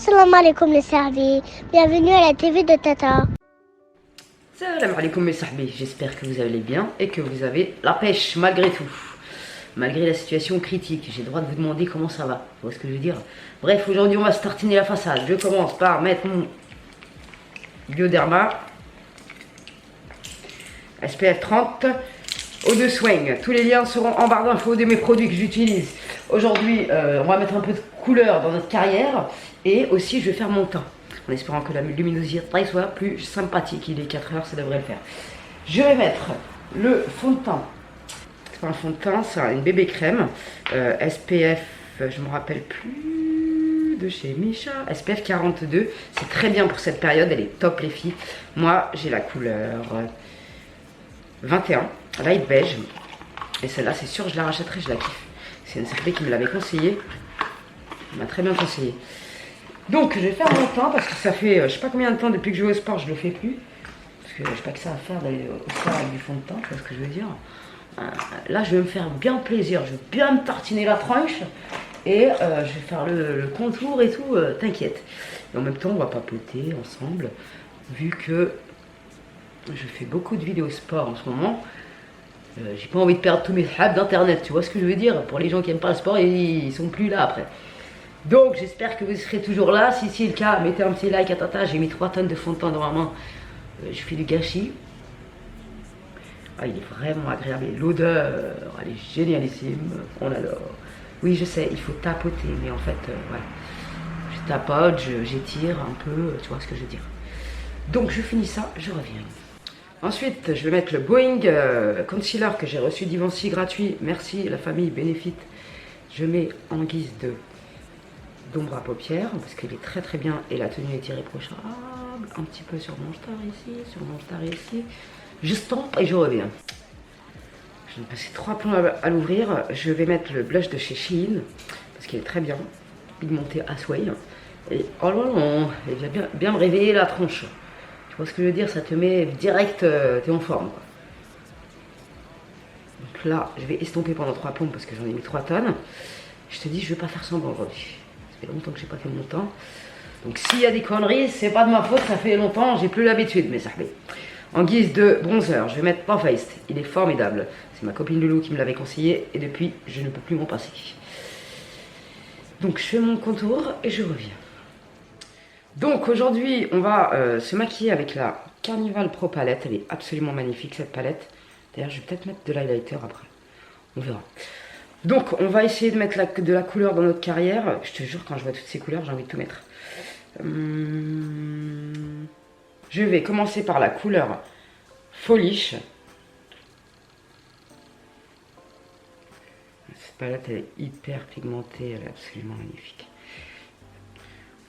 Salam alaikum les servis. Bienvenue à la TV de Tata. Salam alaikum mes sahbis, j'espère que vous allez bien et que vous avez la pêche malgré tout. Malgré la situation critique, j'ai le droit de vous demander comment ça va. Vous voyez ce que je veux dire? Bref, aujourd'hui on va se tartiner la façade. Je commence par mettre mon Bioderma SPF 30 eau de soigne. Tous les liens seront en barre d'infos de mes produits que j'utilise. Aujourd'hui, on va mettre un peu de couleur dans notre carrière et aussi je vais faire mon teint. En espérant que la luminosité soit plus sympathique. Il est 4 heures, ça devrait le faire. Je vais mettre le fond de teint. C'est pas un fond de teint, c'est une bébé crème. SPF, je me rappelle plus de chez Micha. SPF 42. C'est très bien pour cette période, elle est top les filles. Moi, j'ai la couleur 21, light beige. Et celle-là, c'est sûr, je la rachèterai, je la kiffe. C'est une CP qui me l'avait conseillé. Elle m'a très bien conseillé. Donc, je vais faire mon teint parce que ça fait je sais pas combien de temps depuis que je vais au sport, je le fais plus. Parce que je sais pas que ça à faire d'aller au sport avec du fond de teint, tu vois ce que je veux dire. Là, je vais me faire bien plaisir. Je vais bien me tartiner la tranche. Et je vais faire le contour et tout, t'inquiète. Et en même temps, on va papoter ensemble. Vu que je fais beaucoup de vidéos sport en ce moment. J'ai pas envie de perdre tous mes hacks d'internet, tu vois ce que je veux dire. Pour les gens qui aiment pas le sport, ils sont plus là après. Donc j'espère que vous serez toujours là. Si c'est le cas, mettez un petit like à Tata. J'ai mis 3 tonnes de fond de teint dans ma main. Je fais du gâchis. Ah, il est vraiment agréable. Et l'odeur, elle est génialissime. On adore. Oui, je sais, il faut tapoter. Mais en fait, voilà. Je tapote, j'étire un peu. Tu vois ce que je veux dire. Donc je finis ça, je reviens. Ensuite, je vais mettre le Boeing Concealer que j'ai reçu d'Ivancy gratuit. Merci la famille Benefit. Je mets en guise d'ombre à paupières parce qu'il est très très bien et la tenue est irréprochable. Un petit peu sur mon star ici, sur mon star ici. Je stampe et je reviens. Je vais passer 3 plombs à l'ouvrir. Je vais mettre le blush de chez Shein parce qu'il est très bien. Pigmenté à souhait. Et oh là là, il vient bien me réveiller la tronche. Tu vois ce que je veux dire, ça te met direct, t'es en forme. Quoi. Donc là, je vais estomper pendant 3 plombs parce que j'en ai mis 3 tonnes. Je te dis, je vais pas faire semblant aujourd'hui. Ça fait longtemps que j'ai pas fait mon temps. Donc s'il y a des conneries, c'est pas de ma faute, ça fait longtemps, j'ai plus l'habitude, mes sahbés. En guise de bronzer, je vais mettre Too Faced. Il est formidable. C'est ma copine Loulou qui me l'avait conseillé et depuis, je ne peux plus m'en passer. Donc je fais mon contour et je reviens. Donc aujourd'hui, on va se maquiller avec la Carnival Pro Palette. Elle est absolument magnifique cette palette. D'ailleurs, je vais peut-être mettre de l'highlighter après. On verra. Donc, on va essayer de mettre de la couleur dans notre carrière. Je te jure, quand je vois toutes ces couleurs, j'ai envie de tout mettre. Je vais commencer par la couleur Folish. Cette palette, elle est hyper pigmentée. Elle est absolument magnifique.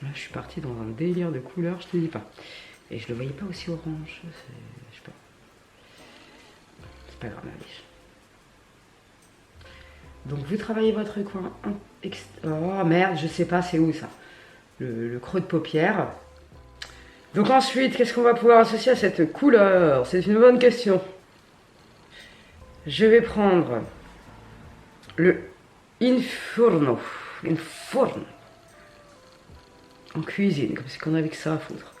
Là, je suis partie dans un délire de couleurs, je te dis pas. Et je le voyais pas aussi orange. Je sais pas. C'est pas grave, la biche. Donc, vous travaillez votre coin. Oh merde, je sais pas, c'est où ça? Le creux de paupière. Donc, ensuite, qu'est-ce qu'on va pouvoir associer à cette couleur? C'est une bonne question. Je vais prendre le Inferno. Inferno. En cuisine, comme si qu'on avait que ça à foutre.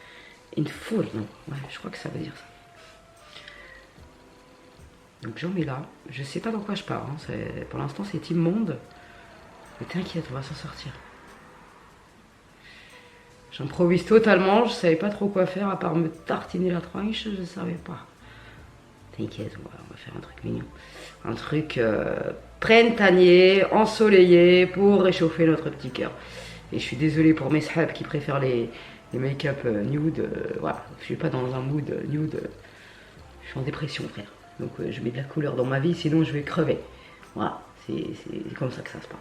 Inferno, ouais, je crois que ça veut dire ça. Donc j'en mets là. Je sais pas dans quoi je pars. Hein. Pour l'instant, c'est immonde. Mais t'inquiète, on va s'en sortir. J'improvise totalement. Je savais pas trop quoi faire à part me tartiner la tranche. Je savais pas. T'inquiète, on va faire un truc mignon. Un truc printanier, ensoleillé pour réchauffer notre petit cœur. Et je suis désolée pour mes sahbs qui préfèrent les make-up nude. Voilà, je suis pas dans un mood nude. Je suis en dépression, frère. Donc je mets de la couleur dans ma vie, sinon je vais crever. Voilà, c'est comme ça que ça se passe.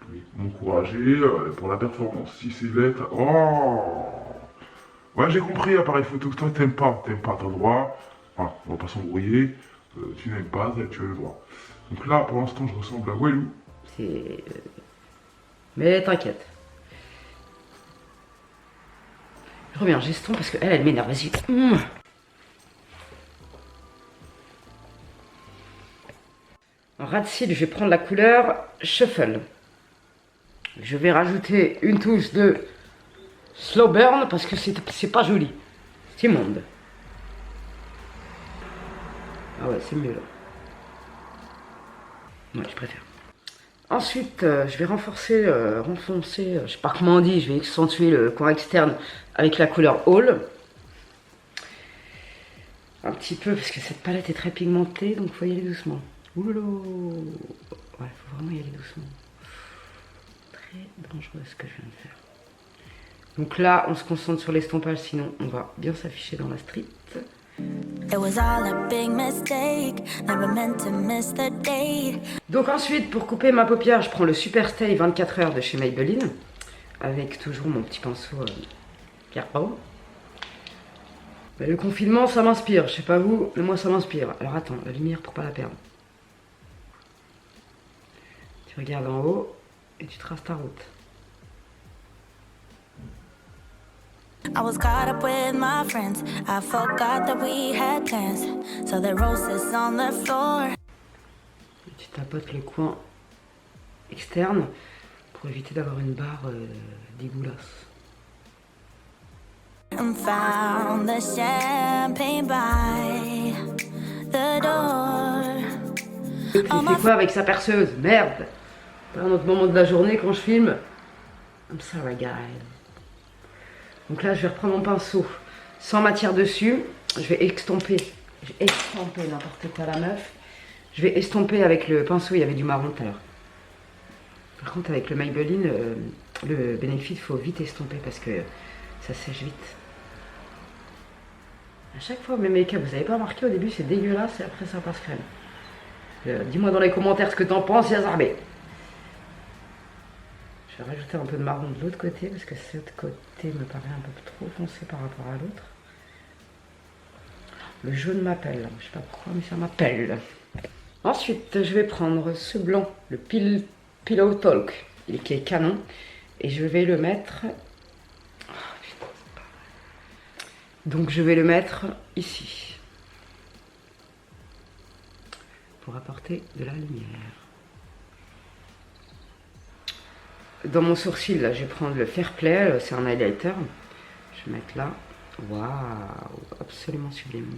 Oui, m'encourager pour la performance. Si c'est bête, oh ouais, j'ai compris, appareil photo, toi t'aimes pas, t'as le droit. Voilà, on va pas s'embrouiller. Tu n'aimes pas, tu as le droit. Donc là, pour l'instant, je ressemble à Walou. C'est... Mais t'inquiète. Je reviens, gestion parce qu'elle, elle m'énerve. Vas-y. En ras de cils, je vais prendre la couleur Shuffle. Je vais rajouter une touche de Slow Burn parce que c'est pas joli. C'est immonde. Ah ouais, c'est mieux là. Ouais, je préfère. Ensuite, je vais renfoncer, je sais pas comment on dit, je vais accentuer le coin externe avec la couleur Hall. Un petit peu, parce que cette palette est très pigmentée, donc il faut y aller doucement. Oulolo. Ouais, faut vraiment y aller doucement. Très dangereux ce que je viens de faire. Donc là, on se concentre sur l'estompage, sinon on va bien s'afficher dans la street. Donc ensuite, pour couper ma paupière, je prends le Super Stay 24 heures de chez Maybelline, avec toujours mon petit pinceau Pierre Paul. Mais le confinement, ça m'inspire. Je sais pas vous, mais moi ça m'inspire. Alors attends, la lumière pour pas la perdre. Tu regardes en haut et tu traces ta route. I was caught up with my friends. I forgot that we had plans. So the roses on the floor. Et tu tapotes le coin externe pour éviter d'avoir une barre dégueulasse. And found the champagne by the door. Il fait quoi avec sa perceuse? Merde! Pas un autre moment de la journée quand je filme. I'm sorry guys. Donc là je vais reprendre mon pinceau sans matière dessus. Je vais estomper. Je vais estomper n'importe quoi la meuf. Je vais estomper avec le pinceau, il y avait du marron tout à l'heure. Par contre avec le Maybelline, le Benefit, il faut vite estomper parce que ça sèche vite. À chaque fois mes make-up, vous avez pas remarqué, au début c'est dégueulasse et après ça passe crème. Dis-moi dans les commentaires ce que t'en penses, Yazarbé. Je vais rajouter un peu de marron de l'autre côté parce que cet côté me paraît un peu trop foncé par rapport à l'autre. Le jaune m'appelle, je sais pas pourquoi mais ça m'appelle. Ensuite je vais prendre ce blanc, le Pillow Talk, qui est canon, et je vais le mettre... Oh, putain, c'est pas vrai. Donc je vais le mettre ici pour apporter de la lumière. Dans mon sourcil, là, je vais prendre le Fair Play, c'est un highlighter. Je vais mettre là. Waouh, absolument sublime.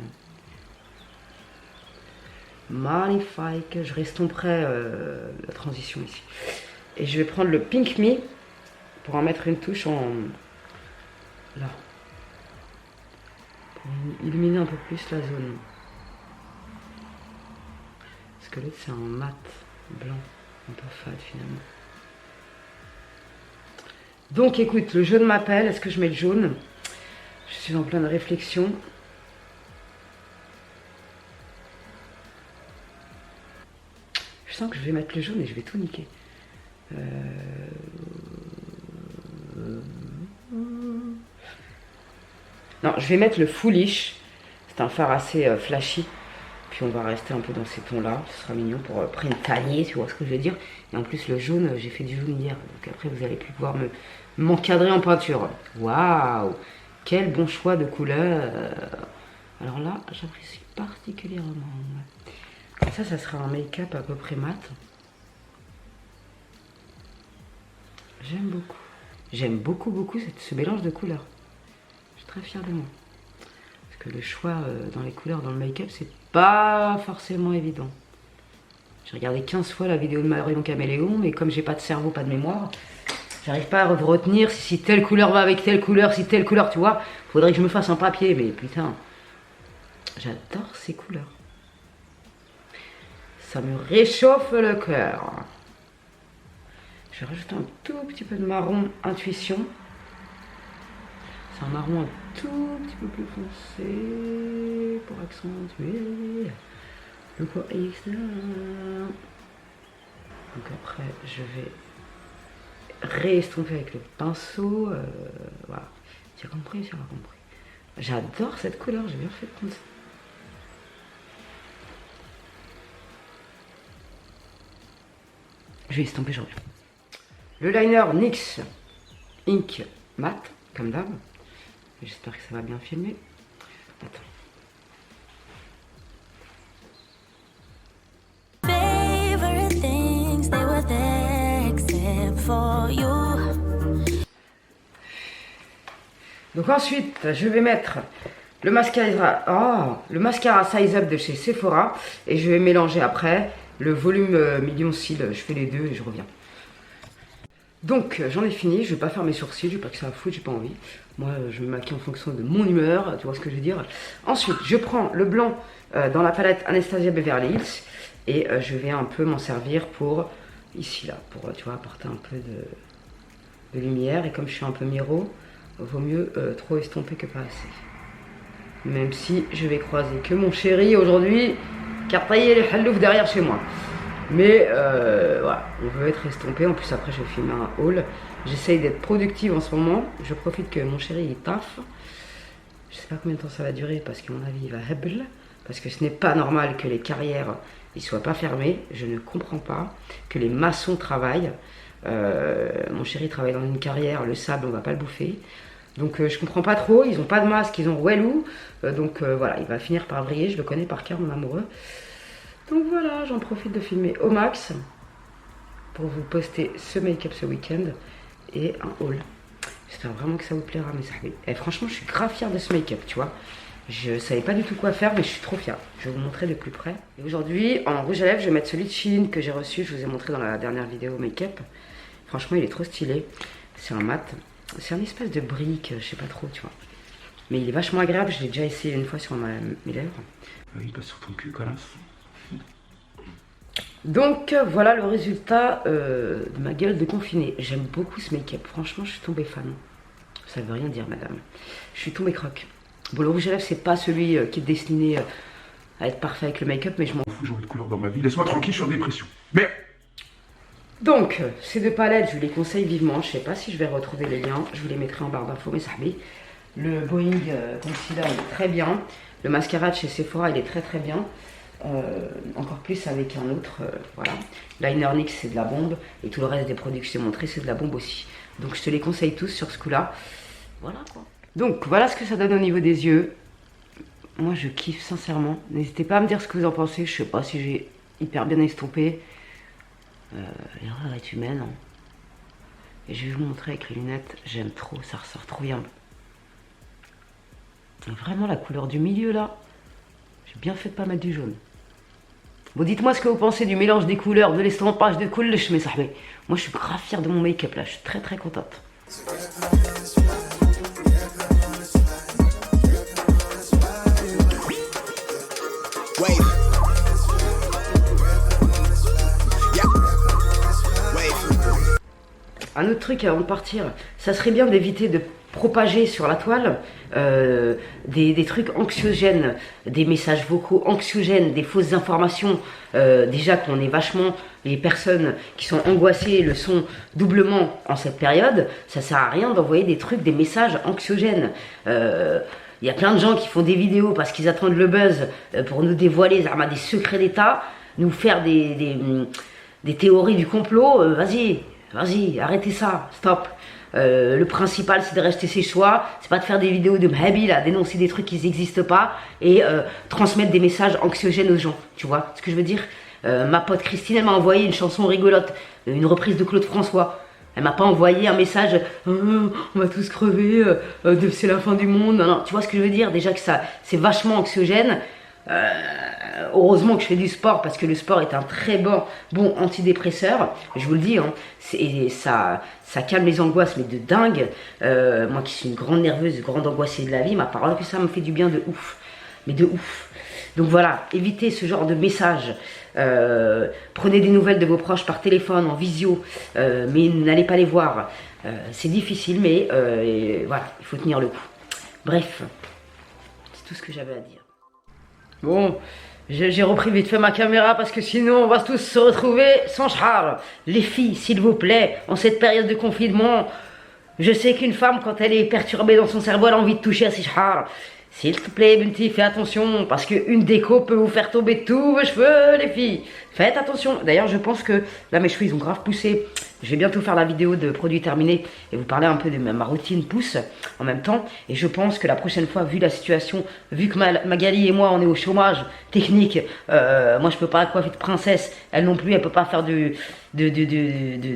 Magnifique. Je restomperai la transition ici. Et je vais prendre le Pink Me pour en mettre une touche en... là. Pour illuminer un peu plus la zone. Parce que l'autre, c'est un mat blanc, un peu fade finalement. Donc écoute, le jaune m'appelle. Est-ce que je mets le jaune? Je suis en pleine réflexion. Je sens que je vais mettre le jaune et je vais tout niquer. Non, je vais mettre le Foolish. C'est un fard assez flashy. Puis on va rester un peu dans ces tons-là. Ce sera mignon pour printanier, tu vois ce que je veux dire. Et en plus, le jaune, j'ai fait du jaune hier. Donc après, vous allez plus pouvoir m'encadrer en peinture. Waouh! Quel bon choix de couleur! Alors là, j'apprécie particulièrement. Ça sera un make-up à peu près mat. J'aime beaucoup. J'aime beaucoup ce mélange de couleurs. Je suis très fière de moi. Parce que le choix dans les couleurs, dans le make-up, c'est pas forcément évident. J'ai regardé 15 fois la vidéo de Marion Caméléon, mais comme j'ai pas de cerveau, pas de mémoire, j'arrive pas à retenir si telle couleur va avec telle couleur, si telle couleur, tu vois. Faudrait que je me fasse un papier, mais putain, j'adore ces couleurs. Ça me réchauffe le cœur. Je vais rajouter un tout petit peu de marron intuition. C'est un marron un tout petit peu plus foncé pour accentuer le coin externe. Donc après, je vais réestomper avec le pinceau. Voilà. Tu as compris, tu as compris. J'adore cette couleur, j'ai bien fait de prendre ça. Je vais estomper, je reviens. Le liner NYX Ink Matte, comme d'hab. J'espère que ça va bien filmer. Attends. for you. Donc ensuite, je vais mettre le mascara Size Up de chez Sephora et je vais mélanger après le volume Million Cils. Je fais les deux et je reviens. Donc j'en ai fini, je vais pas faire mes sourcils, j'ai pas que ça à foutre, j'ai pas envie. Moi je me maquille en fonction de mon humeur, tu vois ce que je veux dire. Ensuite je prends le blanc dans la palette Anastasia Beverly Hills et je vais un peu m'en servir pour ici là, pour tu vois apporter un peu de lumière. Et comme je suis un peu miro, vaut mieux trop estomper que pas assez. Même si je vais croiser que mon chéri aujourd'hui, car tailler les halouf derrière chez moi. Mais voilà, on veut être estompé. En plus après je vais filmer un haul. J'essaye d'être productive en ce moment. Je profite que mon chéri il taffe. Je sais pas combien de temps ça va durer parce qu'à mon avis il va hebl. Parce que ce n'est pas normal que les carrières ne soient pas fermées. Je ne comprends pas que les maçons travaillent. Mon chéri travaille dans une carrière, le sable on va pas le bouffer. Donc je comprends pas trop, ils ont pas de masque, ils ont Wellou. Donc voilà, il va finir par vriller, je le connais par cœur mon amoureux. Donc voilà, j'en profite de filmer au max pour vous poster ce make-up ce week-end et un haul. J'espère vraiment que ça vous plaira mes sahbis. Et franchement je suis grave fière de ce make-up, tu vois. Je savais pas du tout quoi faire mais je suis trop fière. Je vais vous montrer de plus près. Et aujourd'hui en rouge à lèvres je vais mettre celui de Shein que j'ai reçu, je vous ai montré dans la dernière vidéo make-up. Franchement il est trop stylé. C'est un mat. C'est un espèce de brique, je sais pas trop, tu vois. Mais il est vachement agréable, je l'ai déjà essayé une fois sur mes lèvres. Il passe sur ton cul, colasse. Donc voilà le résultat de ma gueule de confinée. J'aime beaucoup ce make-up, franchement je suis tombée fan. Ça veut rien dire madame. Je suis tombée croque. Bon le rouge à lèvres c'est pas celui qui est destiné à être parfait avec le make-up, mais je m'en fous. J'ai envie de couleur dans ma vie, laisse-moi tranquille, je suis en dépression. Mais donc, ces deux palettes, je vous les conseille vivement. Je sais pas si je vais retrouver les liens. Je vous les mettrai en barre d'infos, mes sahbis. Le Boeing Concealer, il est très bien. Le mascara de chez Sephora, il est très très bien. Encore plus avec un autre, voilà. Liner NYX, c'est de la bombe. Et tout le reste des produits que je t'ai montré, c'est de la bombe aussi. Donc, je te les conseille tous sur ce coup-là. Voilà quoi. Donc, voilà ce que ça donne au niveau des yeux. Moi, je kiffe sincèrement. N'hésitez pas à me dire ce que vous en pensez. Je sais pas si j'ai hyper bien estompé. L'erreur est humaine hein. Et je vais vous montrer avec les lunettes. J'aime trop, ça ressort trop bien. Vraiment la couleur du milieu là, j'ai bien fait de pas mettre du jaune. Bon dites-moi ce que vous pensez du mélange des couleurs, de l'estrampage de coulesh mes sahbés. Moi je suis grave fière de mon make-up là, je suis très très contente. Un autre truc avant de partir, ça serait bien d'éviter de propager sur la toile des trucs anxiogènes, des messages vocaux anxiogènes, des fausses informations. Déjà qu'on est vachement, les personnes qui sont angoissées le sont doublement en cette période, ça sert à rien d'envoyer des trucs, des messages anxiogènes. Il y a plein de gens qui font des vidéos parce qu'ils attendent le buzz pour nous dévoiler des secrets d'État, nous faire des théories du complot. Vas-y, arrêtez ça, stop. Le principal c'est de rester chez soi, c'est pas de faire des vidéos de mhabi là, dénoncer des trucs qui n'existent pas et transmettre des messages anxiogènes aux gens, tu vois ce que je veux dire. Ma pote Christine elle m'a envoyé une chanson rigolote, une reprise de Claude François. Elle m'a pas envoyé un message on va tous crever, c'est la fin du monde. Non, tu vois ce que je veux dire, déjà que ça c'est vachement anxiogène. Heureusement que je fais du sport parce que le sport est un très bon antidépresseur, je vous le dis hein, ça calme les angoisses mais de dingue. Moi qui suis une grande nerveuse, grande angoissée de la vie, ma parole que ça me fait du bien de ouf, mais de ouf. Donc voilà, évitez ce genre de messages. Prenez des nouvelles de vos proches par téléphone, en visio, mais n'allez pas les voir. C'est difficile mais voilà, il faut tenir le coup. Bref, c'est tout ce que j'avais à dire. Bon, j'ai repris vite fait ma caméra parce que sinon on va tous se retrouver sans char. Les filles, s'il vous plaît, en cette période de confinement, je sais qu'une femme, quand elle est perturbée dans son cerveau, elle a envie de toucher à ses chars. S'il te plaît, Bunty, fais attention, parce qu'une déco peut vous faire tomber tous vos cheveux, les filles. Faites attention. D'ailleurs, je pense que là, mes cheveux, ils ont grave poussé. Je vais bientôt faire la vidéo de produits terminés et vous parler un peu de ma routine pousse en même temps. Et je pense que la prochaine fois, vu la situation, vu que Magali et moi on est au chômage technique, moi je peux pas coiffer de princesse, elle non plus, elle peut pas faire de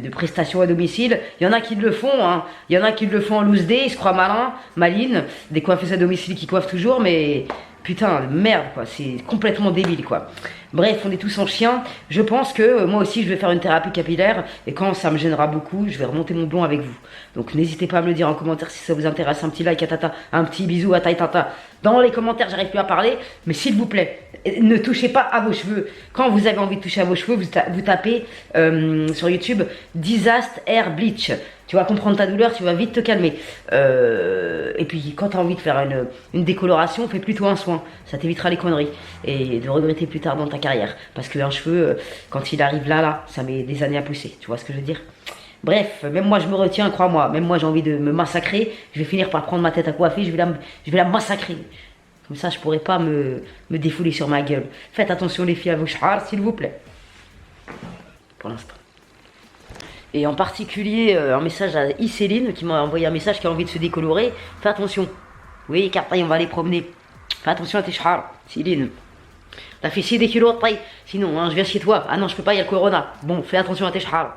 prestations à domicile. Il y en a qui le font, hein. Il y en a qui le font en loose day, ils se croient malins, malines, des coiffeuses à domicile qui coiffent toujours, mais putain, merde quoi, c'est complètement débile quoi. Bref, on est tous en chien. Je pense que moi aussi je vais faire une thérapie capillaire et quand ça me gênera beaucoup, je vais remonter mon blond avec vous. Donc n'hésitez pas à me le dire en commentaire si ça vous intéresse, un petit like à tata, un petit bisou à tata. Dans les commentaires, j'arrive plus à parler, mais s'il vous plaît, ne touchez pas à vos cheveux. Quand vous avez envie de toucher à vos cheveux, vous tapez sur YouTube Disaster Hair Bleach. Tu vas comprendre ta douleur, tu vas vite te calmer. Et puis quand tu as envie de faire une décoloration, fais plutôt un soin. Ça t'évitera les conneries et de regretter plus tard dans ta carrière. Parce qu'un cheveu, quand il arrive là, ça met des années à pousser. Tu vois ce que je veux dire? Bref, même moi je me retiens, crois-moi. Même moi j'ai envie de me massacrer. Je vais finir par prendre ma tête à coiffer, je vais la massacrer. Comme ça je pourrai pas me défouler sur ma gueule. Faites attention les filles à vos chars, s'il vous plaît. Pour l'instant. Et en particulier, un message à Céline qui m'a envoyé un message qui a envie de se décolorer. Fais attention. Oui, car on va aller promener. Fais attention à tes chars, Céline. T'as fait 6 des kilos, sinon hein, je viens chez toi. Ah non, je peux pas, il y a le corona. Bon, fais attention à tes chars.